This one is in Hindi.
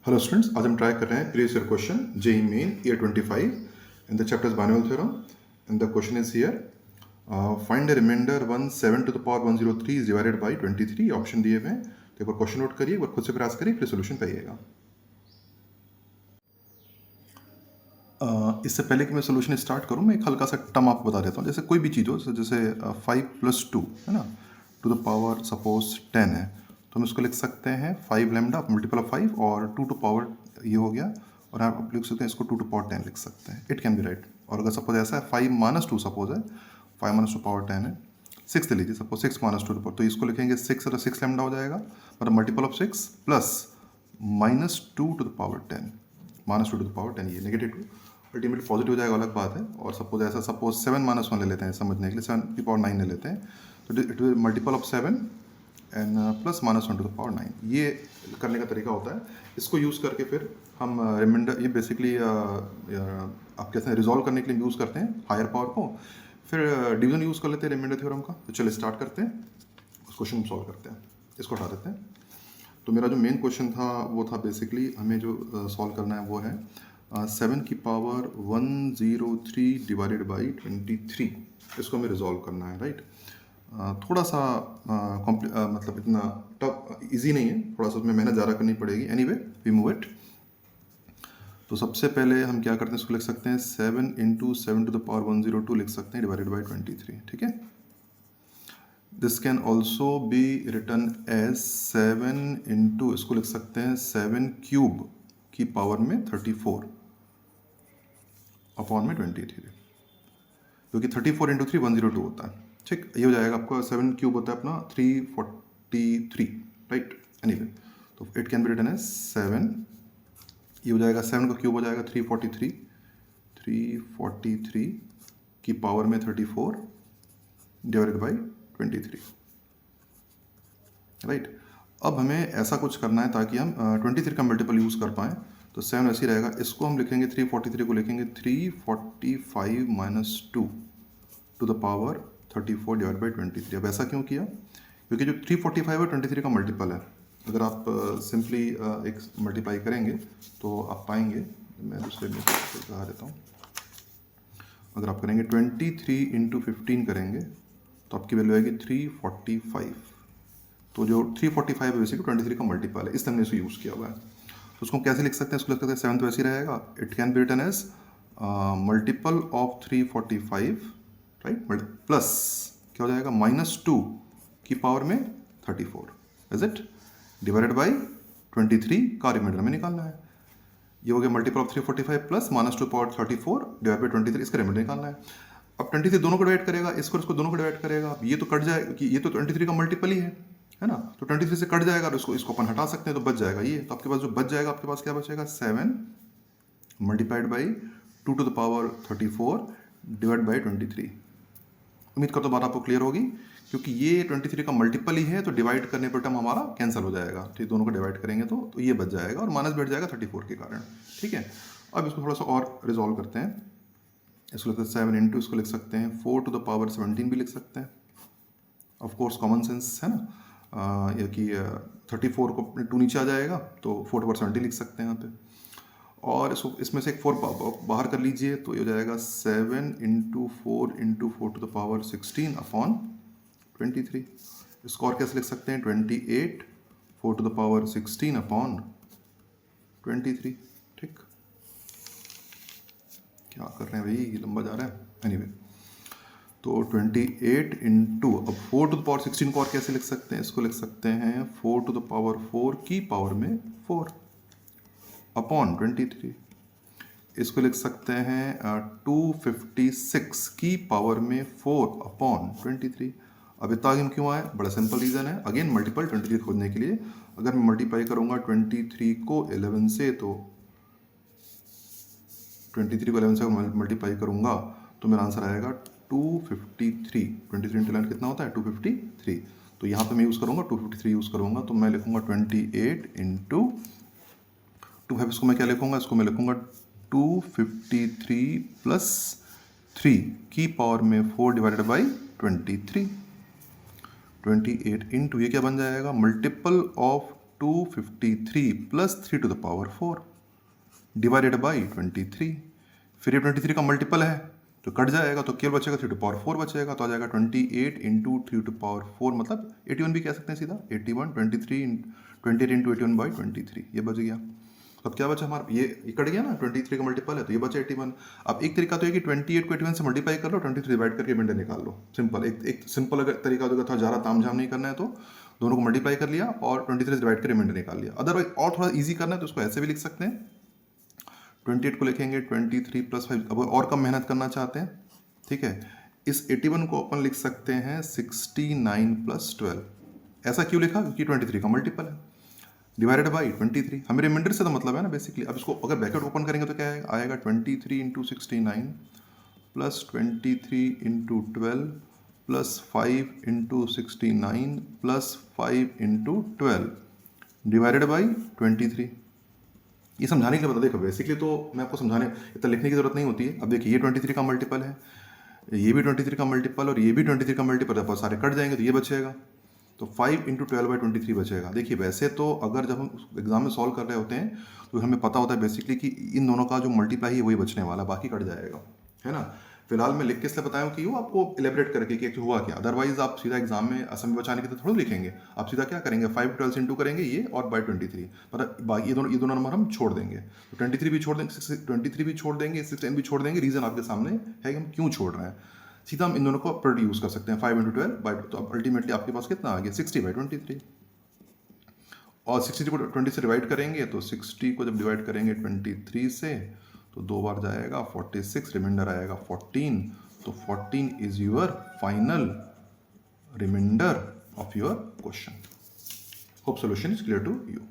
हेलो स्टूडेंट्स, आज हम ट्राई कर रहे हैं previous year question JEE Main year 25 in the chapters binomial theorem and the question is here find the remainder 7 to the power 103 is divided by 23 option दिए हुए हैं। तो एक बार क्वेश्चन नोट करिए, एक बार खुद से प्रयास करिए, फिर सोल्यूशन पाइएगा। इससे पहले कि मैं सोल्यूशन स्टार्ट करूं, मैं एक हल्का सा टर्म आपको बता देता हूं। जैसे कोई भी चीज़ हो, जैसे 5 + 2 है ना, टू द पावर सपोज 10 है, तो हम इसको लिख सकते हैं 5 लैम्डा मल्टीपल ऑफ 5 और 2 टू पावर ये हो गया, और आप लिख सकते हैं इसको 2 टू पावर 10 लिख सकते हैं। It can B right. और अगर सपोज ऐसा है 5 - 2 सपोज है, 5 - 2 पावर 10 है, 6 ले लीजिए, सपोज 6 - 2 पावर, तो इसको लिखेंगे 6 और 6 लैम्डा हो जाएगा, मतलब multiple of 6 plus -2 to the power 10, -2 to the power 10, ये नेगेटिव 2 अल्टीमेटली पॉजिटिव हो जाएगा, अलग बात है। और सपोज ऐसा, सपोज 7 - 1 ले लेते हैं समझने के लिए, 7 की पावर 9 ले लेते हैं, तो it will multiple of 7 and plus -1 to the power 9। ये करने का तरीका होता है। इसको यूज़ करके फिर हम रिमाइंडर, ये बेसिकली आप कहते हैं रिजॉल्व करने के लिए यूज़ करते हैं हायर पावर को। फिर डिवीजन यूज़ कर लेते हैं रिमाइंडर थ्योरम का। तो चलिए स्टार्ट करते हैं, उस क्वेश्चन को सॉल्व करते हैं। इसको हटा देते हैं। तो मेरा जो मेन क्वेश्चन था वो था बेसिकली हमें जो सॉल्व करना है वो है 7 की पावर 103 डिवाइडेड बाई 23। इसको हमें रिजॉल्व करना है, राइट। थोड़ा सा मतलब इतना टफ इजी नहीं है, थोड़ा सा उसमें मेहनत ज़्यादा करनी पड़ेगी। Anyway we move it. तो सबसे पहले हम क्या करते हैं, इसको लिख सकते हैं 7 × 7 टू द पावर 102 लिख सकते हैं डिवाइडेड बाई 23, ठीक है। This can also be return as 7 × इसको लिख सकते हैं 7 क्यूब की पावर में 34 अपॉन में 23, क्योंकि 34 × 3 102 होता है, ठीक। ये हो जाएगा आपका 7 क्यूब होता है अपना 343, राइट। एनीवे, तो it can be written as 7, ये हो जाएगा 7 का क्यूब हो जाएगा 343 की पावर में 34 डिवाइडेड बाई 23, राइट। अब हमें ऐसा कुछ करना है ताकि हम 23 का मल्टीपल यूज़ कर पाएँ। तो 7 ऐसे ही रहेगा, इसको हम लिखेंगे 343 को लिखेंगे 345 - 2 to the power 34 divide by 23। अब ऐसा क्यों किया, क्योंकि जो 345 है 23 का मल्टीपल है। अगर आप सिंपली एक मल्टीप्लाई करेंगे तो आप पाएंगे, मैं दूसरे में दिखा देता हूँ। अगर आप करेंगे 23 × 15 करेंगे तो आपकी वैल्यू आएगी 345। तो जो 345 है बेसिकली 23 का मल्टीपल है, इस तरह से यूज़ किया हुआ है। तो उसको कैसे लिख सकते हैं, इसको लिख सकते हैं 7 तो ऐसे ही रहेगा, it can be written as multiple of 345, right, plus क्या हो जाएगा -2 की पावर में 34, इज इट, डिवाइडेड बाई 23 का रिमाइंडर में निकालना है। ये हो गया multiple of 345 plus -2 power 34 divide by 23, इसका रिमाइंडर निकालना है। अब 23 दोनों को डिवाइड करेगा, इसको दोनों को डिवाइड करेगा, ये तो कट जाएगा कि ये तो 23 का मल्टीपल ही है ना। तो 23 से कट जाएगा और इसको अपन हटा सकते हैं, तो बच जाएगा ये। तो आपके पास जो बच जाएगा, आपके पास क्या बचेगा, 7 multiplied by 2 to the power 34 divide by 23। उम्मीद करता हूँ बात आपको क्लियर होगी, क्योंकि ये 23 का मल्टीपल ही है, तो डिवाइड करने पर टर्म हमारा कैंसिल हो जाएगा। ठीक, दोनों को डिवाइड करेंगे तो ये बच जाएगा और माइनस बैठ जाएगा 34 के कारण, ठीक है। अब इसको थोड़ा सा और रिजॉल्व करते हैं। इसको लिखते हैं 7 × इसको लिख सकते हैं 4 टू द पावर 17 भी लिख सकते हैं। ऑफ कोर्स कॉमन सेंस है ना, या कि 34 को 2 नीचे आ जाएगा तो 4 टू पावर 17 लिख सकते हैं यहाँ पे। और इसमें से एक 4 बाहर कर लीजिए, तो ये हो जाएगा 7 × 4 × 4 टू द पावर 16 अपॉन 23। इसको और कैसे लिख सकते हैं, 28 4 टू द पावर 16 अपॉन 23, ठीक। क्या कर रहे हैं भाई, ये लंबा जा रहा है। एनीवे, तो 28 अब 4 टू द पावर 16 को और कैसे लिख सकते हैं, इसको लिख सकते हैं 4 टू द पावर 4 की पावर में 4 अपॉन 23। इसको लिख सकते हैं 256 की पावर में 4 अपॉन 23। अब इतना आगे क्यों आए, बड़ा सिंपल रीज़न है। अगेन मल्टीपल 23 खोजने के लिए अगर मैं मल्टीप्लाई करूंगा 23 को 11 से, तो 23 को 11 से मल्टीप्लाई करूंगा तो मेरा आंसर आएगा 253। 23 × 11 कितना होता है, 253। तो यहाँ पे मैं यूज़ करूंगा 253 यूज़ करूंगा, तो मैं लिखूंगा 28 × 2 इसको मैं क्या लिखूंगा, इसको मैं लिखूंगा 253 प्लस 3 की पावर में 4 डिवाइडेड बाई 23। 28 × ये क्या बन जाएगा, multiple of 253 plus 3 to the power 4 divided by 23। फिर ये 23 का मल्टीपल है तो कट जाएगा, तो केवल बचेगा 3 टू पावर 4 बचेगा, तो आ जाएगा 28 इंटू 3 टू पावर 4 मतलब 81 भी कह सकते हैं सीधा, 81 28 इंटू 81 बाई 23 ये बच गया। अब क्या बचा हमारा, ये कट गया ना, 23 का मल्टीपल है तो ये बचा 81। अब एक तरीका तो है कि 28 को 81 से मल्टीप्लाई कर लो, 23 डिवाइड करके रिमाइंडर निकाल लो, सिंपल। एक सिंपल अगर तरीका होगा, थोड़ा ज़्यादा तामझाम नहीं करना है तो दोनों को मल्टीप्लाई कर लिया और 23 डिवाइड कर रिमाइंडर निकाल लिया। अदरवाइज और थोड़ा ईजी करना है तो उसको ऐसे भी लिख सकते हैं, 28 को लिखेंगे 23 प्लस 5। अब और कम मेहनत करना चाहते हैं, ठीक है, इस 81 को अपन लिख सकते हैं 69 प्लस 12। ऐसा क्यों लिखा, क्योंकि 23 का मल्टीपल है, डिवाइडेड बाई 23। हमें रिमाइंडर से तो मतलब है ना बेसिकली। अब इसको अगर ब्रैकेट ओपन करेंगे तो क्या आएगा 23 into 69 plus 23 into 12 plus 5 into 69 plus 5 into 12 divided by 23। ये समझाने के लिए बता, देखो बेसिकली तो मैं आपको समझाने इतना लिखने की जरूरत नहीं होती है। अब देखिए ये 23 का मल्टीपल है, ये भी 23 का मल्टीपल और ये भी 23 का मल्टीपल है, सारे कट जाएंगे तो ये बचेगा, तो 5 इंटू 12 बाई 23 बचेगा। देखिए वैसे तो अगर जब हम एग्जाम में सॉल्व कर रहे होते हैं तो हमें पता होता है बेसिकली कि इन दोनों का जो मल्टीप्लाई है वही बचने वाला, बाकी कट जाएगा, है ना। फिलहाल मैं लिख के इसलिए बताया हूँ कि वो आपको इलेबरेट करके कि हुआ क्या। अदरवाइज आप सीधा एग्जाम में असम बचाने की तो थोड़ा लिखेंगे, आप सीधा क्या करेंगे 5 12 से इंटू करेंगे ये और बाई 23, पर बाकी ये दोनों नंबर हम छोड़ देंगे, तो 23 भी छोड़ देंगे, 23 भी छोड़ देंगे, 16 भी छोड़ देंगे। रीज़न आपके सामने है कि हम क्यों छोड़ रहे हैं। सीधा हम इन दोनों को प्रोडक्ट यूज़ कर सकते हैं 5 इंटू 12 बाई, तो अल्टीमेटली आपके पास कितना आ गया 60 बाई 23। और 60 को 20 से डिवाइड करेंगे तो 60 को जब डिवाइड करेंगे 23 से तो 2 बार जाएगा 46, रिमाइंडर आएगा 14, तो 14 is your final remainder of your question. Hope solution is clear to you.